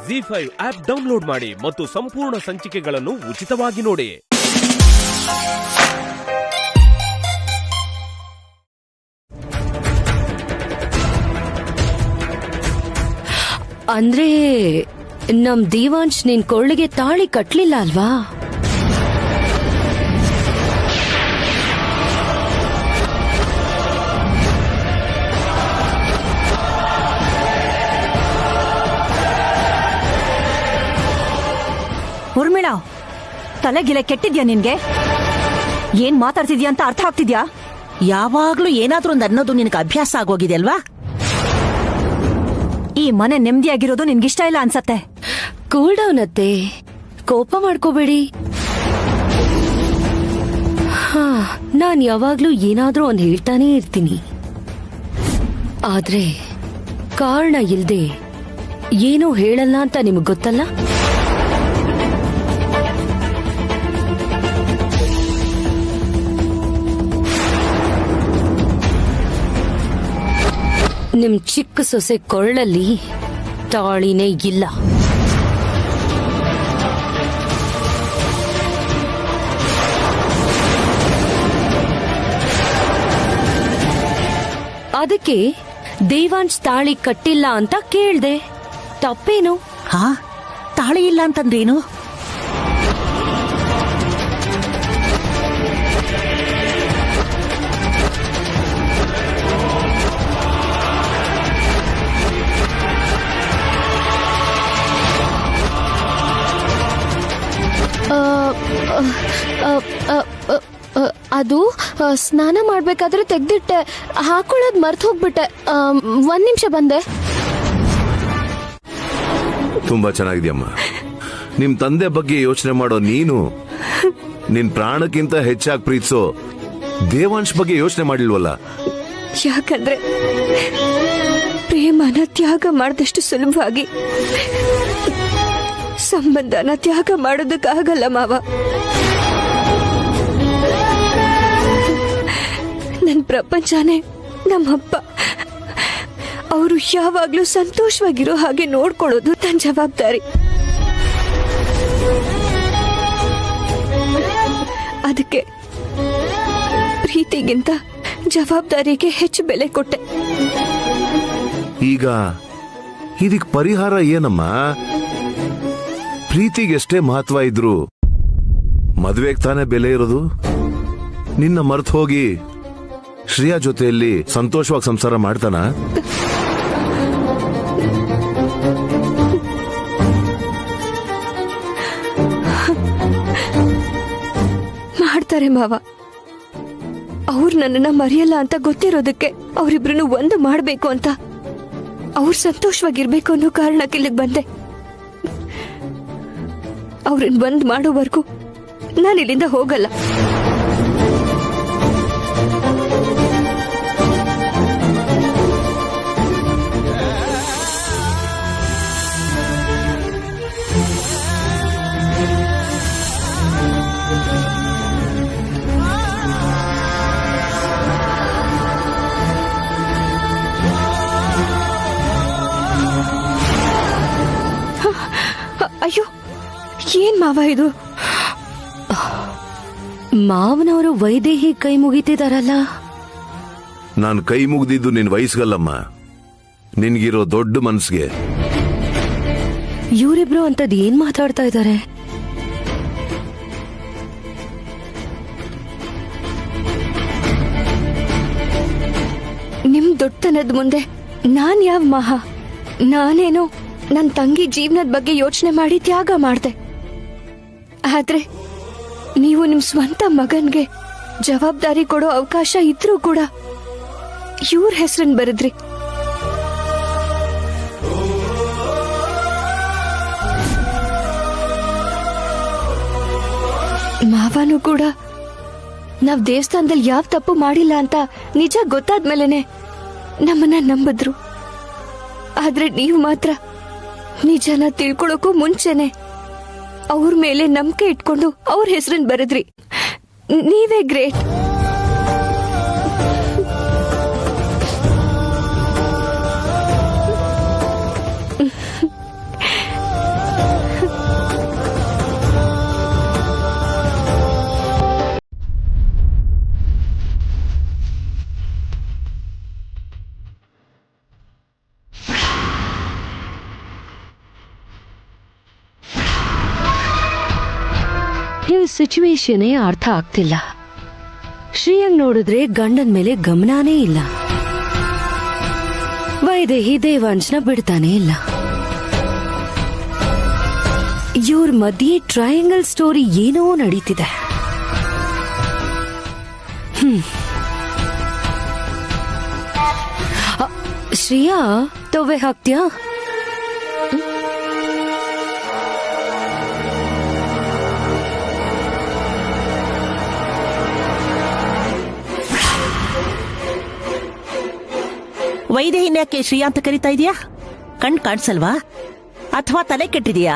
ZEE5 app download ಮಾಡಿ ಮತ್ತು ಸಂಪೂರ್ಣ ಸಂಚಿಕೆಗಳನ್ನು ಉಚಿತವಾಗಿ ನೋಡಿ. ಅಂದ್ರೆ ನಮ್ ದೇವಾಂಶ್ ನಿನ್ ಕೊಳ್ಳಿಗೆ ತಾಳಿ ಕಟ್ಲಿಲ್ಲ ಅಲ್ವಾ? ಉರ್ಮಿಳಾ, ತಲೆಗಿಲೆ ಕೆಟ್ಟಿದ್ಯಾ ನಿನ್ಗೆ? ಏನ್ ಮಾತಾಡ್ತಿದ್ಯಾ ಅಂತ ಅರ್ಥ ಆಗ್ತಿದ್ಯಾ? ಯಾವಾಗ್ಲೂ ಏನಾದ್ರೂ ಒಂದು ಅನ್ನೋದು ನಿನಗೆ ಅಭ್ಯಾಸ ಆಗೋಗಿದೆ ಅಲ್ವಾ? ಈ ಮನೆ ನೆಮ್ಮದಿಯಾಗಿರೋದು ನಿನ್ಗಿಷ್ಟ ಇಲ್ಲ ಅನ್ಸತ್ತೆ. ಕೂಲ್ ಡೌನ್ ಅತ್ತೆ, ಕೋಪ ಮಾಡ್ಕೋಬೇಡಿ. ನಾನ್ ಯಾವಾಗ್ಲೂ ಏನಾದ್ರೂ ಒಂದ್ ಹೇಳ್ತಾನೇ ಇರ್ತೀನಿ, ಆದ್ರೆ ಕಾರಣ ಇಲ್ದೆ ಏನೂ ಹೇಳಲ್ಲ ಅಂತ ನಿಮಗ್ ಗೊತ್ತಲ್ಲ? ನಿಮ್ ಚಿಕ್ಕ ಸೊಸೆ ಕೊಳ್ಳಲ್ಲಿ ತಾಳಿನೇ ಇಲ್ಲ. ಅದಕ್ಕೆ ದೇವಾಂಶ್ ತಾಳಿ ಕಟ್ಟಿಲ್ಲ ಅಂತ ಕೇಳ್ದೆ. ತಪ್ಪೇನು? ಹಾ, ತಾಳಿ ಇಲ್ಲ ಅಂತಂದ್ರೇನು? ಅದು ಸ್ನಾನ ಮಾಡ್ಬೇಕಾದ್ರೆ ತೆಗ್ದಿಟ್ಟೆ, ಹಾಕೊಳ್ಳೋದ್ ಮರ್ತು ಹೋಗ್ಬಿಟ್ಟೆ. 1 ನಿಮಿಷ ಬಂದೆ. ತುಂಬಾ ಚೆನ್ನಾಗಿದ್ಯಮ್ಮ. ನಿಮ್ ತಂದೆ ಬಗ್ಗೆ ಯೋಚನೆ ಮಾಡೋ ನೀನು ನಿನ್ ಪ್ರಾಣಕ್ಕಿಂತ ಹೆಚ್ಚಾಗಿ ಪ್ರೀತಿಸೋ ದೇವಾಂಶ್ ಬಗ್ಗೆ ಯೋಚನೆ ಮಾಡಿಲ್ವಲ್ಲ? ಯಾಕಂದ್ರೆ ಪ್ರೇಮನ ತ್ಯಾಗ ಮಾಡಿದಷ್ಟು ಸುಲಭವಾಗಿ ಸಂಬಂಧನ ತ್ಯಾಗ ಮಾಡೋದಕ್ಕಾಗಲ್ಲ ಮಾವ. ನನ್ ಪ್ರಪಂಚನೇ ನಮ್ಮಪ್ಪ. ಅವರು ಯಾವಾಗ್ಲೂ ಸಂತೋಷವಾಗಿರೋ ಹಾಗೆ ನೋಡ್ಕೊಳ್ಳೋದು ನನ್ನ ಜವಾಬ್ದಾರಿ. ಅದಕ್ಕೆ ಪ್ರೀತಿಗಿಂತ ಜವಾಬ್ದಾರಿಗೆ ಹೆಚ್ಚು ಬೆಲೆ ಕೊಟ್ಟೆ. ಈಗ ಇದಕ್ ಪರಿಹಾರ ಏನಮ್ಮ? ಪ್ರೀತಿಗೆಷ್ಟೇ ಮಹತ್ವ ಇದ್ರು ಮದ್ವೆಗ್ ತಾನೇ ಬೆಲೆ ಇರೋದು. ನಿನ್ನ ಮರ್ತು ಹೋಗಿ ಶ್ರೇಯಾ ಜೊತೆಯಲ್ಲಿ ಸಂತೋಷವಾಗಿ ಸಂಸಾರ ಮಾಡ್ತಾನ? ಮಾಡ್ತಾರೆ ಮಾವ. ಅವ್ರು ನನ್ನನ್ನ ಮರೆಯಲ್ಲ ಅಂತ ಗೊತ್ತಿರೋದಕ್ಕೆ ಅವರಿಬ್ರು ಒಂದು ಮಾಡ್ಬೇಕು ಅಂತ, ಅವ್ರು ಸಂತೋಷವಾಗಿರ್ಬೇಕು ಅನ್ನೋ ಕಾರಣಕ್ಕೆ ಇಲ್ಲಿಗೆ ಬಂದೆ. ಅವ್ರನ್ನ ಬಂದ್ ಮಾಡೋವರೆಗೂ ನಾನು ಇಲ್ಲಿಂದ ಹೋಗಲ್ಲ. ಅಯ್ಯೋ, ಏನ್ ಮಾವ ಇದು? ಮಾವನವರು ವೈದೇಹಿ ಕೈ ಮುಗಿತಿದಾರಲ್ಲ. ನಾನ್ ಕೈ ಮುಗ್ದಿದ್ದು ನಿನ್ ವಯಸ್ಸಲ್ಲಮ್ಮ, ನಿನ್ಗಿರೋ ದೊಡ್ಡ ಮನ್ಸಿಗೆ. ಇವರಿಬ್ರು ಅಂತದ್ ಏನ್ ಮಾತಾಡ್ತಾ ಇದ್ದಾರೆ? ನಿಮ್ ದೊಡ್ಡತನದ ಮುಂದೆ ನಾನ್ ಯಾವ ಮಹಾ? ನಾನೇನೋ ನನ್ ತಂಗಿ ಜೀವನದ ಬಗ್ಗೆ ಯೋಚನೆ ಮಾಡಿ ತ್ಯಾಗ ಮಾಡ್ದೆ. ಆದ್ರೆ ನೀವು ನಿಮ್ ಸ್ವಂತ ಮಗನ್ಗೆ ಜವಾಬ್ದಾರಿ ಕೊಡೋ ಅವಕಾಶ ಇದ್ರೂ ಕೂಡ ಇವ್ರ ಹೆಸರನ್ನ ಬರೆದ್ರಿ. ಮಾವನು ಕೂಡ ನಾವ್ ದೇವಸ್ಥಾನದಲ್ಲಿ ಯಾವ ತಪ್ಪು ಮಾಡಿಲ್ಲ ಅಂತ ನಿಜ ಗೊತ್ತಾದ್ಮೇಲೆನೆ ನಮ್ಮನ್ನ ನಂಬಿದ್ರು. ಆದ್ರೆ ನೀವು ಮಾತ್ರ ನಿಜನ ತಿಳ್ಕೊಳಕ್ಕೂ ಮುಂಚೆನೆ ಅವ್ರ ಮೇಲೆ ನಂಬಿಕೆ ಇಟ್ಕೊಂಡು ಅವ್ರ ಹೆಸರನ್ನ ಬರೆದ್ರಿ. ನೀವೇ ಗ್ರೇಟ್. ಇವ್ ಸಿಚುವೇಶನೇ ಅರ್ಥ ಆಗ್ತಿಲ್ಲ. ಶ್ರೀಯಂಗ್ ನೋಡಿದ್ರೆ ಗಂಡನ್ ಮೇಲೆ ಗಮನನೇ ಇಲ್ಲ. ವೈದೇಹಿ ದೇವಾಂಶ್ನ ಬಿಡ್ತಾನೆ ಇಲ್ಲ. ಇವ್ರ ಮಧ್ಯೆ ಟ್ರಯಾಂಗಲ್ ಸ್ಟೋರಿ ಏನೋ ನಡೀತಿದೆ. ಶ್ರೇಯಾ, ತೊವೆ ಹಾಕ್ತ್ಯಾ? ವೈದೇಹಿನ್ಯಾಕೆ ಶ್ರೀಯಾ ಅಂತ ಕರಿತಾ ಇದೀಯಾ? ಕಣ್ ಕಾಣಿಸಲ್ವಾ ಅಥವಾ ತಲೆ ಕೆಟ್ಟಿದೀಯಾ?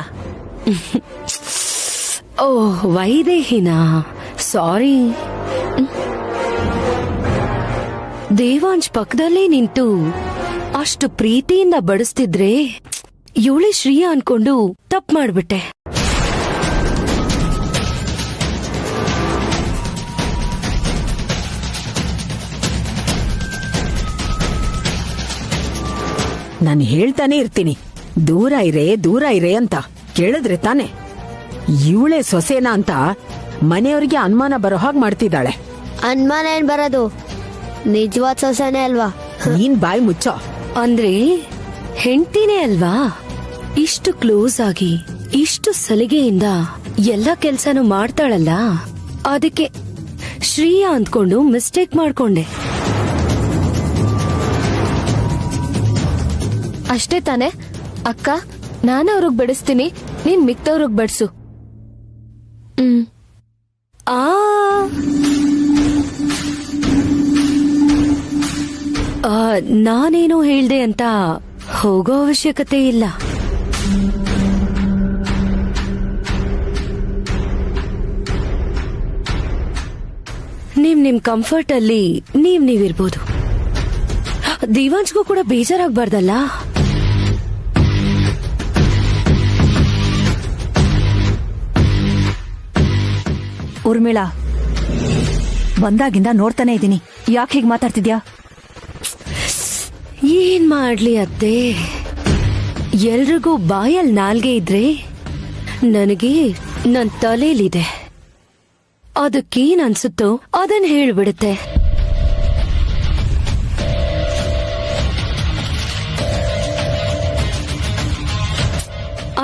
ಓಹ್, ವೈದೇಹಿನಾ, ಸಾರಿ. ದೇವಾಂಶ್ ಪಕ್ಕದಲ್ಲೇ ನಿಂತು ಅಷ್ಟು ಪ್ರೀತಿಯಿಂದ ಬಡಿಸ್ತಿದ್ರೆ ಇವಳೆ ಶ್ರೀಯಾ ಅನ್ಕೊಂಡು ತಪ್ಪು ಮಾಡ್ಬಿಟ್ಟೆ. ನಾನು ಹೇಳ್ತಾನೆ ಇರ್ತೀನಿ, ದೂರ ಇರೇ ಅಂತ. ಕೇಳಿದ್ರೆ ತಾನೆ ಇವಳೆ ಸೊಸೆನಾ ಅಂತ ಮನೆಯವರಿಗೆ ಅನುಮಾನ ಬರೋ ಹಾಗೆ ಮಾಡ್ತಿದ್ದಾಳೆ. ಅನುಮಾನ ಏನ್ ಬರೋದು, ನಿಜವಾದ ಸೊಸೆನೇ ಅಲ್ವಾ? ನೀನ್ ಬಾಯಿ ಮುಚ್ಚೋ. ಅಂದ್ರೆ ಹೆಂಡ್ತಿನೇ ಅಲ್ವಾ? ಇಷ್ಟು ಕ್ಲೋಸ್ ಆಗಿ ಇಷ್ಟು ಸಲಿಗೆಯಿಂದ ಎಲ್ಲ ಕೆಲ್ಸನೂ ಮಾಡ್ತಾಳಲ್ಲ, ಅದಕ್ಕೆ ಶ್ರೀಯಾ ಅಂದ್ಕೊಂಡು ಮಿಸ್ಟೇಕ್ ಮಾಡ್ಕೊಂಡೆ. ಅಷ್ಟೇ ತಾನೆ ಅಕ್ಕ, ನಾನು ಅವ್ರಿಗೆ ಬಡಿಸ್ತೀನಿ, ನೀನ್ ಮಿಕ್ತವ್ರಿಗೆ ಬಡಿಸು. ನಾನೇನೋ ಹೇಳ್ದೆ ಅಂತ ಹೋಗೋ ಅವಶ್ಯಕತೆ ಇಲ್ಲ. ನಿಮ್ ಕಂಫರ್ಟ್ ಅಲ್ಲಿ ನೀವಿರ್ಬೋದು. ದೇವಾಂಶ್ಗೂ ಕೂಡ ಬೇಜಾರಾಗ್ಬಾರ್ದಲ್ಲ. ಉರ್ಮಿಳಾ, ಬಂದಾಗಿಂದ ನೋಡ್ತಾನೆ ಇದ್ದೀನಿ, ಯಾಕೆ ಹೀಗೆ ಮಾತಾಡ್ತಿದ್ಯಾ? ಏನ್ ಮಾಡ್ಲಿ ಅತ್ತೆ, ಎಲ್ರಿಗೂ ಬಾಯಲ್ಲಿ ನಾಲ್ಗೆ ಇದ್ರೆ ನನಗೆ ನನ್ ತಲೆಯಲ್ಲಿದೆ. ಅದಕ್ಕೇನ್ ಅನ್ಸುತ್ತೋ ಅದನ್ನ ಹೇಳ್ಬಿಡುತ್ತೆ.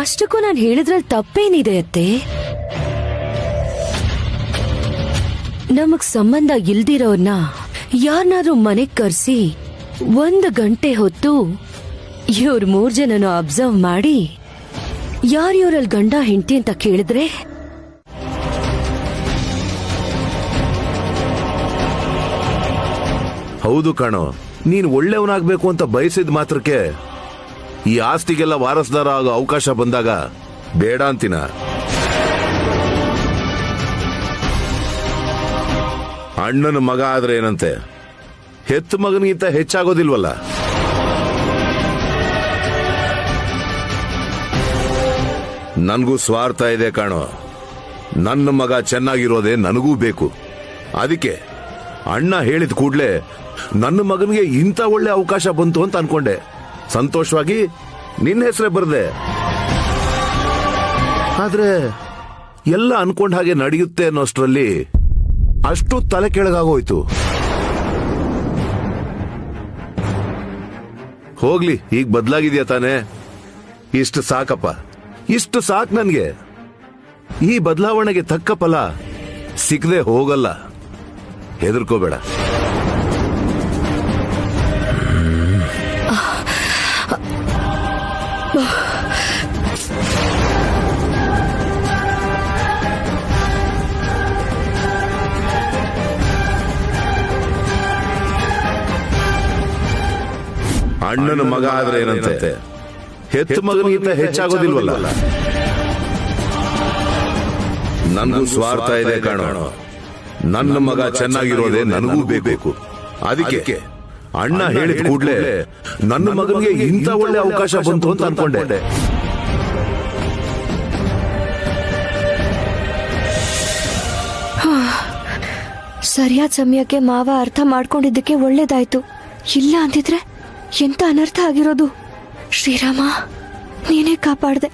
ಅಷ್ಟಕ್ಕೂ ನಾನು ಹೇಳಿದ್ರಲ್ಲಿ ತಪ್ಪೇನಿದೆ ಅತ್ತೆ? ನಮಗ್ ಸಂಬಂಧ ಇಲ್ದಿರೋರ್ನ ಯಾರನ್ನಾದ್ರೂ ಮನೆಗ್ ಕರ್ಸಿ 1 ಗಂಟೆ ಹೊತ್ತು ಇವ್ರ 3 ಜನನು ಅಬ್ಸರ್ವ್ ಮಾಡಿ ಯಾರಿವ್ರಲ್ಲಿ ಗಂಡ ಹೆಂಡತಿ ಅಂತ ಕೇಳಿದ್ರೆ ಹೌದು ಕಣೋ, ನೀನ್ ಒಳ್ಳೆಯವನಾಗ್ಬೇಕು ಅಂತ ಬಯಸಿದ ಮಾತ್ರಕ್ಕೆ ಈ ಆಸ್ತಿಗೆಲ್ಲ ವಾರಸ್ದಾರ ಆಗೋ ಅವಕಾಶ ಬಂದಾಗ ಬೇಡ ಅಂತಿನ. ಅಣ್ಣನ ಮಗ ಆದ್ರೆ ಏನಂತೆ, ಹೆತ್ತ ಮಗನಿಗಿಂತ ಹೆಚ್ಚಾಗೋದಿಲ್ವಲ್ಲ. ನನ್ಗೂ ಸ್ವಾರ್ಥ ಇದೆ ಕಾಣೋ. ನನ್ನ ಮಗ ಚೆನ್ನಾಗಿರೋದೇ ನನಗೂ ಬೇಕು. ಅದಕ್ಕೆ ಅಣ್ಣ ಹೇಳಿದ ಕೂಡ್ಲೆ ನನ್ನ ಮಗನಿಗೆ ಇಂಥ ಒಳ್ಳೆ ಅವಕಾಶ ಬಂತು ಅಂತ ಅನ್ಕೊಂಡೆ. ಸಂತೋಷವಾಗಿ ನಿನ್ನ ಹೆಸರೇ ಬರ್ದೆ. ಆದ್ರೆ ಎಲ್ಲ ಅನ್ಕೊಂಡ ಹಾಗೆ ನಡೆಯುತ್ತೆ ಅನ್ನೋಷ್ಟರಲ್ಲಿ ಅಷ್ಟು ತಲೆ ಕೆಳಗಾಗೋಯ್ತು. ಹೋಗ್ಲಿ, ಈಗ ಬದಲಾಗಿದ್ಯಾ ತಾನೆ? ಇಷ್ಟು ಸಾಕಪ್ಪ, ಇಷ್ಟು ಸಾಕ್ ನನ್ಗೆ. ಈ ಬದಲಾವಣೆಗೆ ತಕ್ಕ ಫಲ ಸಿಕ್ಕದೆ ಹೋಗಲ್ಲ, ಹೆದರ್ಕೋಬೇಡ. ಅಣ್ಣನ ಮಗ ಆದ್ರೆ ಏನಂತೆ, ಹೆತ್ತ ಮಗನಿಗಿಂತ ಹೆಚ್ಚಾಗೋದಿಲ್ವಲ್ಲ. ನನಗೂ ಸ್ವಾರ್ಥ ಇದೆ ಕಾಣೋ. ನನ್ನ ಮಗ ಚೆನ್ನಾಗಿರೋದೇ ನನಗೂ ಬೇಕು. ಅದಕ್ಕೆ ಅಣ್ಣ ಹೇಳಿದ ಕೂಡ್ಲೆ ನನ್ನ ಮಗನಿಗೆ ಇಂಥ ಒಳ್ಳೆ ಅವಕಾಶ ಬಂತು ಅಂತ ಅನ್ಕೊಂಡೆ. ಸರಿಯಾದ ಸಮಯಕ್ಕೆ ಮಾವ ಅರ್ಥ ಮಾಡ್ಕೊಂಡಿದ್ದಕ್ಕೆ ಒಳ್ಳೇದಾಯ್ತು. ಇಲ್ಲ ಅಂದಿದ್ರೆ ಎಂತ ಅನರ್ಥ ಆಗಿರೋದು. ಶ್ರೀರಾಮ, ನೀನೇ ಕಾಪಾಡ್ದೆ.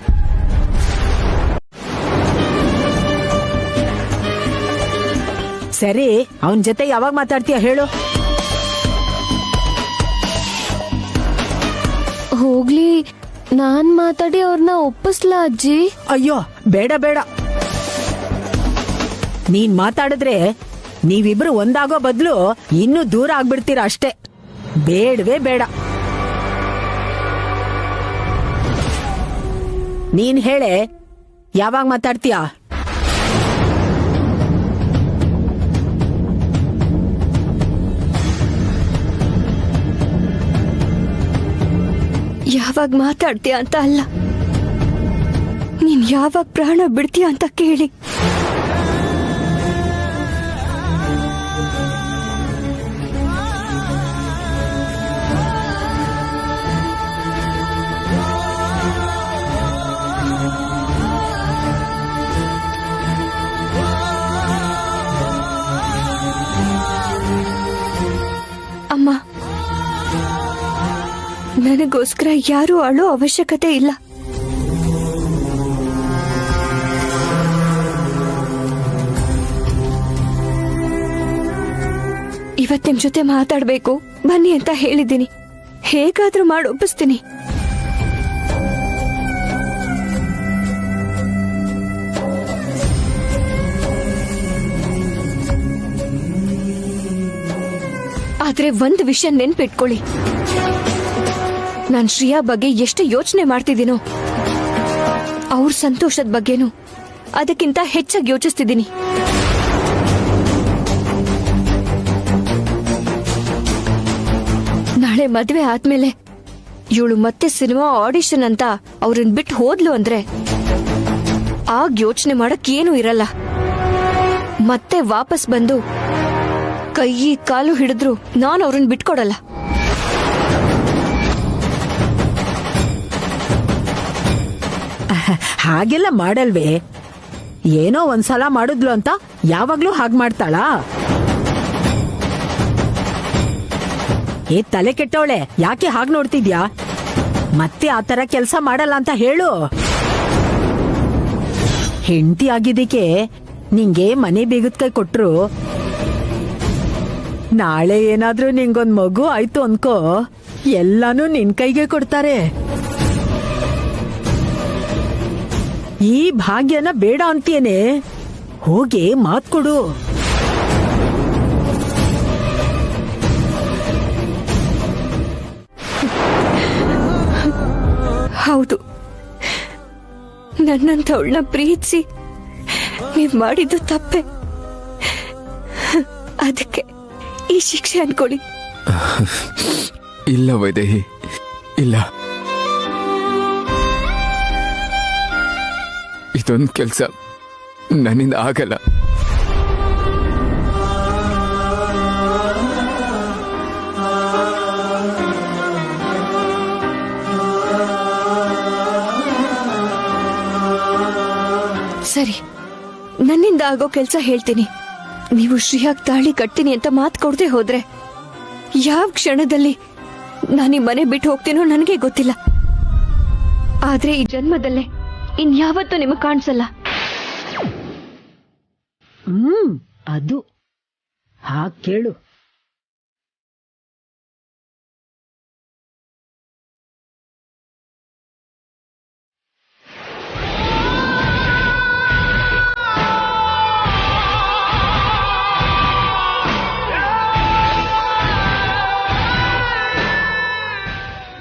ಸರಿ, ಅವನ್ ಜೊತೆ ಯಾವಾಗ ಮಾತಾಡ್ತೀಯ ಹೇಳು. ಹೋಗ್ಲಿ, ನಾನ್ ಮಾತಾಡಿ ಅವ್ರನ್ನ ಒಪ್ಪಿಸ್ಲಾ ಅಜ್ಜಿ? ಅಯ್ಯೋ ಬೇಡ ಬೇಡ. ನೀನ್ ಮಾತಾಡಿದ್ರೆ ನೀವಿಬ್ರು ಒಂದಾಗೋ ಬದ್ಲು ಇನ್ನೂ ದೂರ ಆಗ್ಬಿಡ್ತೀರ ಅಷ್ಟೇ. ಬೇಡವೇ ಬೇಡ. ನೀನ್ ಹೇಳೆ, ಯಾವಾಗ ಮಾತಾಡ್ತೀಯ? ಯಾವಾಗ ಮಾತಾಡ್ತೀಯ ಅಂತ ಅಲ್ಲ, ನೀನ್ ಯಾವಾಗ ಪ್ರಾಣ ಬಿಡ್ತೀಯ ಅಂತ ಕೇಳಿ. ಅಮ್ಮ, ನನಗೋಸ್ಕರ ಯಾರೂ ಅಳೋ ಅವಶ್ಯಕತೆ ಇಲ್ಲ. ಇವತ್ತು ನಿಮ್ ಜೊತೆ ಮಾತಾಡ್ಬೇಕು ಬನ್ನಿ ಅಂತ ಹೇಳಿದ್ದೀನಿ. ಹೇಗಾದ್ರೂ ಮಾಡಿ ಒಪ್ಪಿಸ್ತೀನಿ. ಆದ್ರೆ ಒಂದು ವಿಷಯ ನೆನ್ಪಿಟ್ಕೊಳ್ಳಿ, ನಾನ್ ಶ್ರೇಯಾ ಬಗ್ಗೆ ಎಷ್ಟು ಯೋಚನೆ ಮಾಡ್ತಿದ್ದೀನೋ ಅವ್ರ ಸಂತೋಷದ ಬಗ್ಗೆನೂ ಅದಕ್ಕಿಂತ ಹೆಚ್ಚಾಗಿ ಯೋಚಿಸ್ತಿದ್ದೀನಿ. ನಾಳೆ ಮದ್ವೆ ಆದ್ಮೇಲೆ ಇವಳು ಮತ್ತೆ ಸಿನಿಮಾ ಆಡಿಷನ್ ಅಂತ ಅವ್ರನ್ನ ಬಿಟ್ಟು ಹೋದ್ಲು ಅಂದ್ರೆ ಆಗ ಯೋಚನೆ ಮಾಡಕ್ ಏನೂ ಇರಲ್ಲ. ಮತ್ತೆ ವಾಪಸ್ ಬಂದು ಕೈ ಕಾಲು ಹಿಡಿದ್ರು ನಾನು ಅವ್ರನ್ನ ಬಿಟ್ಕೊಡಲ್ಲ. ಹಾಗೆಲ್ಲ ಮಾಡಲ್ವೇ? ಏನೋ ಒಂದ್ಸಲ ಮಾಡಿದ್ಲು ಅಂತ ಯಾವಾಗ್ಲೂ ಹಾಗ್ ಮಾಡ್ತಾಳಾ? ತಲೆ ಕೆಟ್ಟವಳೆ, ಯಾಕೆ ಹಾಗ್ ನೋಡ್ತಿದ್ಯಾ? ಮತ್ತೆ ಆತರ ಕೆಲ್ಸ ಮಾಡಲ್ಲ ಅಂತ ಹೇಳು. ಹೆಂಡತಿ ಆಗಿದ್ದಕ್ಕೆ ನಿಂಗೆ ಮನೆ ಬೀಗದ ಕೈ ಕೊಟ್ರು, ನಾಳೆ ಏನಾದ್ರೂ ನಿಂಗೊಂದ್ ಮಗು ಆಯ್ತು ಅನ್ಕೋ, ಎಲ್ಲಾನು ನಿನ್ ಕೈಗೆ ಕೊಡ್ತಾರೆ. ಈ ಭಾಗ್ಯನ ಬೇಡ ಅಂತೇನೆ, ಹೋಗಿ ಮಾತ್ ಕೊಡು. ಹೌದು, ನನ್ನಂಥವಳನ್ನ ಪ್ರೀತಿಸಿ ನೀವ್ ಮಾಡಿದ್ದು ತಪ್ಪೆ. ಅದಕ್ಕೆ ಈ ಶಿಕ್ಷೆ ಅನ್ಕೊಳ್ಳಿ. ಇಲ್ಲ ವೈದೇಹಿ, ಇಲ್ಲ. ಇದೊಂದು ಕೆಲಸ ನನ್ನಿಂದ ಆಗಲ್ಲ. ಸರಿ, ನನ್ನಿಂದ ಆಗೋ ಕೆಲ್ಸ ಹೇಳ್ತೀನಿ. ನೀವು ಶ್ರೇಯಾಗ್ ತಾಳಿ ಕಟ್ತೀನಿ ಅಂತ ಮಾತು ಕೊಡದೆ ಹೋದ್ರೆ ಯಾವ ಕ್ಷಣದಲ್ಲಿ ನಾನು ಈ ಮನೆ ಬಿಟ್ಟು ಹೋಗ್ತೀನೋ ನನಗೆ ಗೊತ್ತಿಲ್ಲ. ಆದ್ರೆ ಈ ಜನ್ಮದಲ್ಲೇ ಇನ್ಯಾವತ್ತೂ ನಿಮಗೆ ಕಾಣಿಸಲ್ಲ. ಅದು ಹಾಗ್ ಕೇಳು.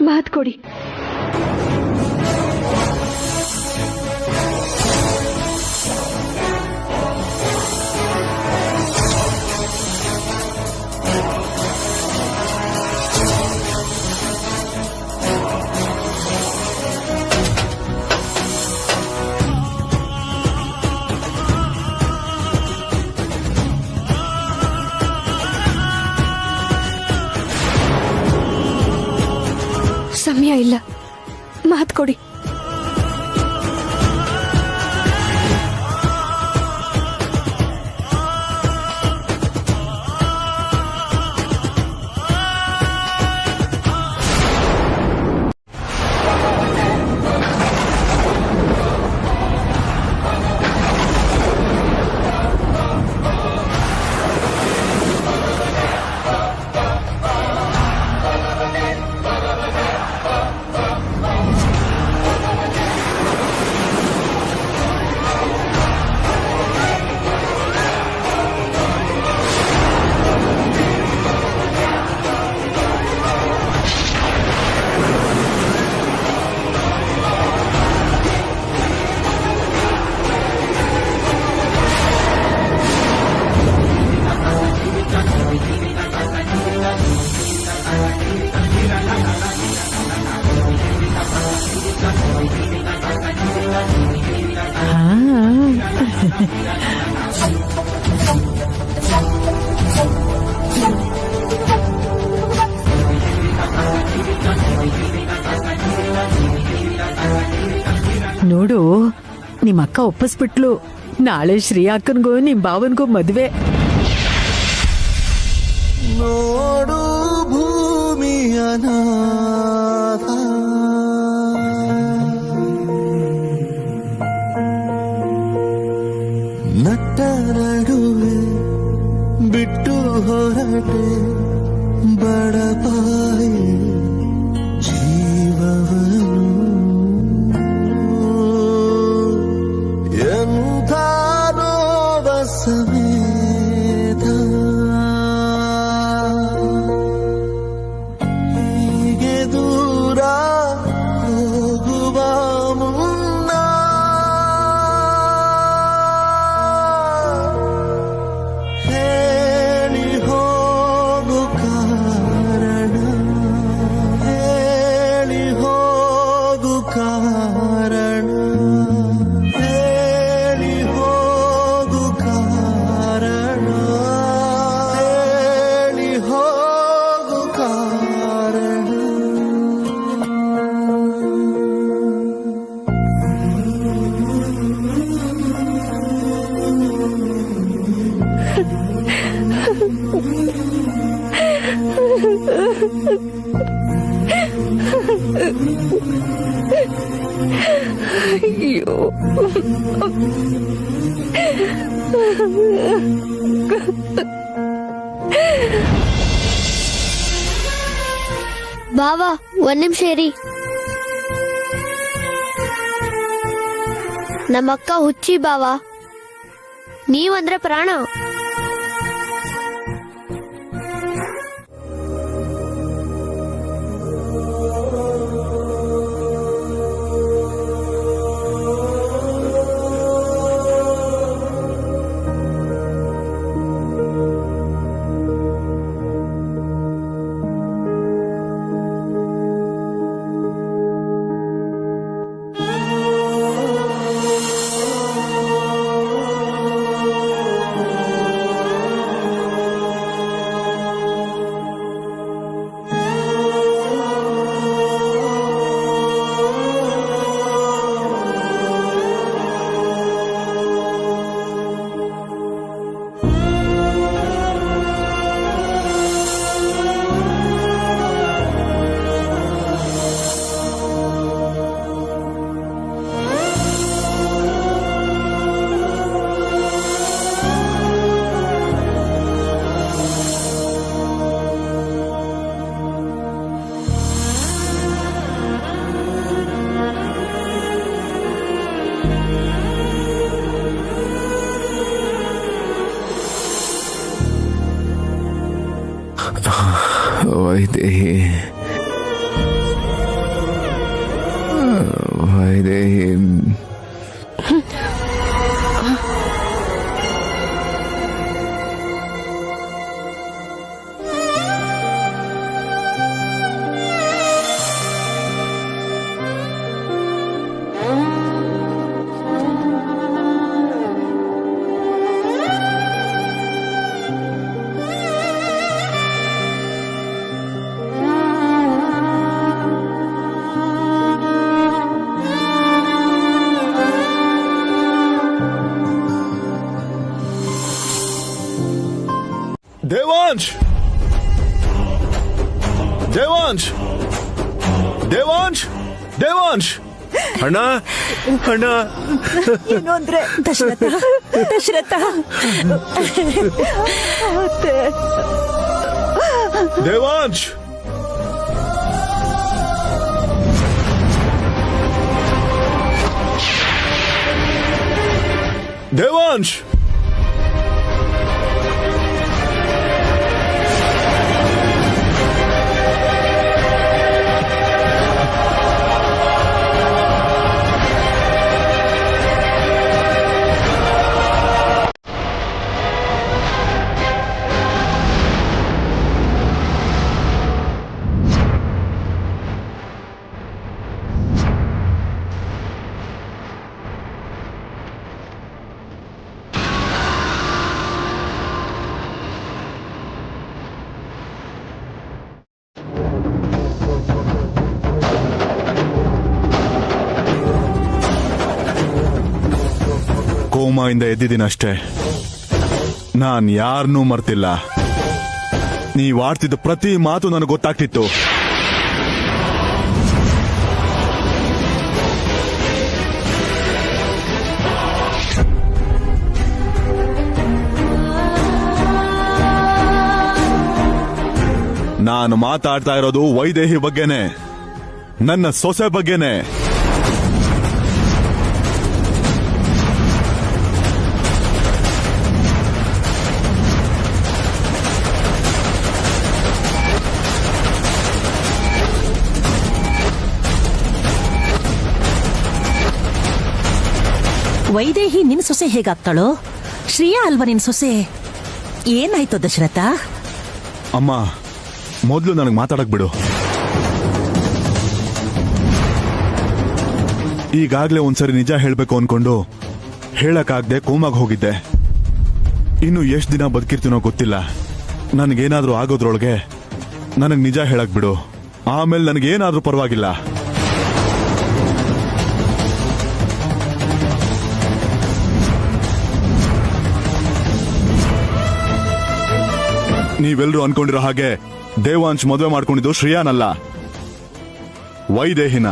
ಮಾತು ಕೊಡಿ. ಸಮಯ ಇಲ್ಲ, ಮಾತು ಕೊಡಿ. ನೋಡು ನಿಮ್ಮ ಅಕ್ಕ ಒಪ್ಪಿಸ್ಬಿಟ್ಲು. ನಾಳೆ ಶ್ರೀ ಅಕ್ಕನ್ಗೂ ನಿಮ್ ಭಾವನ್ಗೂ ಮದ್ವೆ. ನೋಡು ಭೂಮಿಯ ನಾಥ, ನಟ್ಟ ನಡುವೆ ಬಿಟ್ಟು ಹೊರಟೆ ಬಡಪಾಯಿ ಜೀವವನು. ಎಂಥ ನೋವ ಸಮೇತ ಹೀಗೆ ದೂರ ಹೋಗುವ ಮುನ್ನ ಹೇಳಿ ಹೋಗು ಕಾರಣ, ಹೇಳಿ ಹೋಗು ಕಾರಣ, ಹೇಳಿ ಹೋಗು ಕಾರಣ, ಹೇಳಿ ಹೋಗು ಕಾರಣ. ಅಯ್ಯೋ, ಬಾವಾ ಒಂದ್ ನಿಮಿಷ ಇರಿ. ನಮ್ಮಕ್ಕ ಹುಚ್ಚಿ ಬಾವಾ, ನೀವಂದ್ರೆ ಪ್ರಾಣ. ವೈದೇಹಿ, ವೈದೇಹಿ. ದೇವಾಂಶ್, ದೇವಾಂಶ್, ದೇವಾಂಶ್, ದೇವಾಂಶ್. ಅಣ್ಣ, ಅಣ್ಣ. ಏನು ಅಂದ್ರೆ ದಶರಥ, ದಶರಥ. ದೇವಾಂಶ್, ದೇವಾಂಶ್. ಕೋಮಾಯಿಂದ ಎದ್ದಿದ್ದೀನಿ ಅಷ್ಟೇ. ನಾನ್ ಯಾರನ್ನೂ ಮರ್ತಿಲ್ಲ. ನೀವ್ ಆಡ್ತಿದ್ದ ಪ್ರತಿ ಮಾತು ನನಗೆ ಗೊತ್ತಾಗ್ತಿತ್ತು. ನಾನು ಮಾತಾಡ್ತಾ ಇರೋದು ವೈದೇಹಿ ಬಗ್ಗೆನೆ, ನನ್ನ ಸೊಸೆ ಬಗ್ಗೆನೆ. ವೈದೇಹಿ ನಿನ್ ಸೊಸೆ ಹೇಗಾಗ್ತಾಳೋ? ಶ್ರೇಯಾ ಅಲ್ವಾ ನಿನ್ ಸೊಸೆ? ಏನಾಯ್ತು ದಶರಥ? ಅಮ್ಮ, ಮೊದಲು ನನಗೆ ಮಾತಾಡಕ್ ಬಿಡು. ಈಗಾಗ್ಲೇ ಒಂದ್ಸರಿ ನಿಜ ಹೇಳ್ಬೇಕು ಅನ್ಕೊಂಡು ಹೇಳಕ್ಕಾಗ್ದೆ ಕೋಮಾಗ್ ಹೋಗಿದ್ದೆ. ಇನ್ನು ಎಷ್ಟ್ ದಿನ ಬದುಕಿರ್ತೀನೋ ಗೊತ್ತಿಲ್ಲ. ನನಗೇನಾದ್ರೂ ಆಗೋದ್ರೊಳಗೆ ನನಗ್ ನಿಜ ಹೇಳಕ್ ಬಿಡು. ಆಮೇಲೆ ನನಗೇನಾದ್ರೂ ಪರವಾಗಿಲ್ಲ. ನೀವೆಲ್ಲರೂ ಅನ್ಕೊಂಡಿರೋ ಹಾಗೆ ದೇವಾಂಶ್ ಮದುವೆ ಮಾಡ್ಕೊಂಡಿದ್ದು ಶ್ರೇಯಾನಲ್ಲ, ವೈದೇಹಿನ.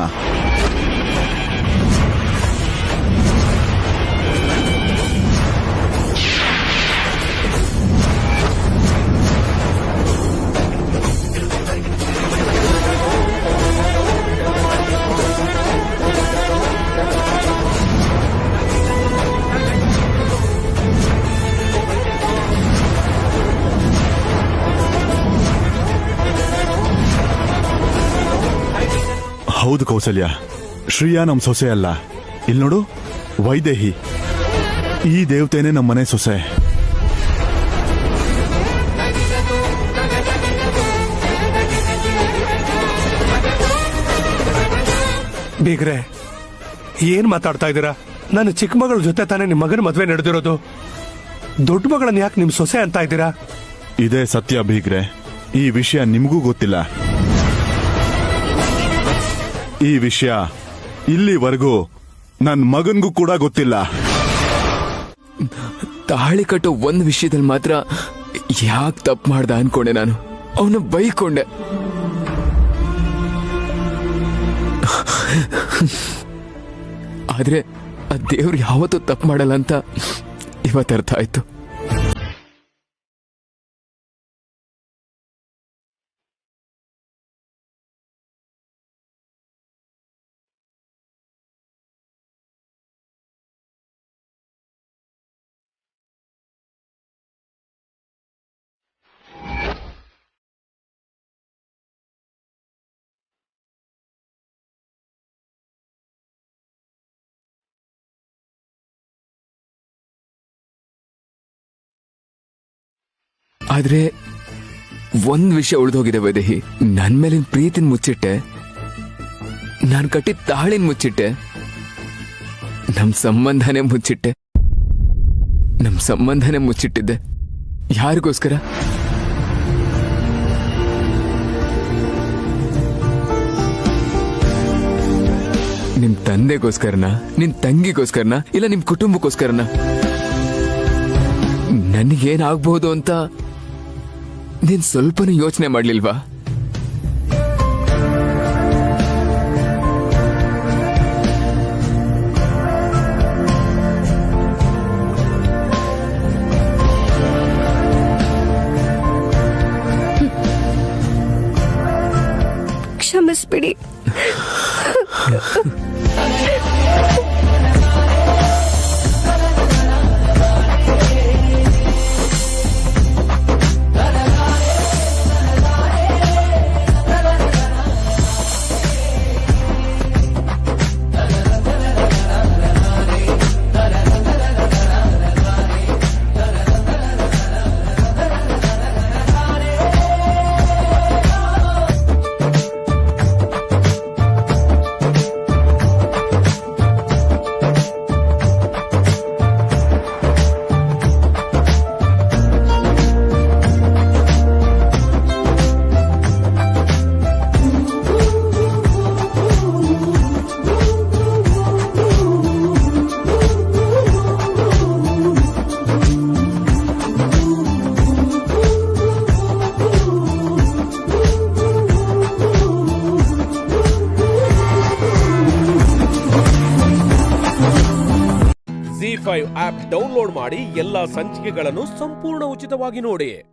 ಹೌದು ಕೌಸಲ್ಯ, ಶ್ರೇಯಾ ನಮ್ ಸೊಸೆ ಅಲ್ಲ. ಇಲ್ಲಿ ನೋಡು, ವೈದೇಹಿ. ಈ ದೇವತೆನೇ ನಮ್ಮನೆ ಸೊಸೆ. ಬೀಗ್ರೆ, ಏನ್ ಮಾತಾಡ್ತಾ ಇದ್ದೀರಾ? ನನ್ನ ಚಿಕ್ಕ ಮಗಳ ಜೊತೆ ತಾನೇ ನಿಮ್ ಮಗನ ಮದ್ವೆ ನಡೆದಿರೋದು. ದೊಡ್ಡ ಮಗಳನ್ನ ಯಾಕೆ ನಿಮ್ ಸೊಸೆ ಅಂತ ಇದ್ದೀರಾ? ಇದೇ ಸತ್ಯ ಬೀಗ್ರೆ. ಈ ವಿಷಯ ನಿಮಗೂ ಗೊತ್ತಿಲ್ಲ. ಈ ವಿಷಯ ಇಲ್ಲಿವರೆಗೂ ನನ್ನ ಮಗನ್ಗೂ ಕೂಡ ಗೊತ್ತಿಲ್ಲ. ತಾಳಿ ಕಟ್ಟೋ ಒಂದ್ ವಿಷಯದಲ್ಲಿ ಮಾತ್ರ ಯಾಕೆ ತಪ್ಪು ಮಾಡ್ದ ಅನ್ಕೊಂಡೆ. ನಾನು ಅವನು ಬೈಕೊಂಡೆ. ಆದ್ರೆ ಆ ದೇವ್ರು ಯಾವತ್ತೂ ತಪ್ಪು ಮಾಡಲ್ಲ ಅಂತ ಇವತ್ತು ಅರ್ಥ ಆಯ್ತು. ಆದ್ರೆ ಒಂದ್ ವಿಷಯ ಉಳಿದೋಗಿದೆ ವೈದೇಹಿ. ನನ್ ಮೇಲಿನ ಪ್ರೀತಿನ ಮುಚ್ಚಿಟ್ಟೆ, ನಾನ್ ಕಟ್ಟಿದ ತಾಳಿನ ಮುಚ್ಚಿಟ್ಟೆ, ನಮ್ ಸಂಬಂಧನೇ ಮುಚ್ಚಿಟ್ಟಿದ್ದೆ. ಯಾರಿಗೋಸ್ಕರ? ನಿಮ್ ತಂದೆಗೋಸ್ಕರನ, ನಿನ್ ತಂಗಿಗೋಸ್ಕರನ, ಇಲ್ಲ ನಿಮ್ ಕುಟುಂಬಕ್ಕೋಸ್ಕರನ? ನನಗೇನಾಗ್ಬಹುದು ಅಂತ ನೀನ್ ಸ್ವಲ್ಪನೂ ಯೋಚನೆ ಮಾಡ್ಲಿಲ್ವಾ? ಕ್ಷಮಿಸ್ಬಿಡಿ. ಜಿ5 ಆಪ್ ಡೌನ್ಲೋಡ್ ಮಾಡಿ ಎಲ್ಲಾ ಸಂಚಿಕೆಗಳನ್ನು ಸಂಪೂರ್ಣ ಉಚಿತವಾಗಿ ನೋಡಿ.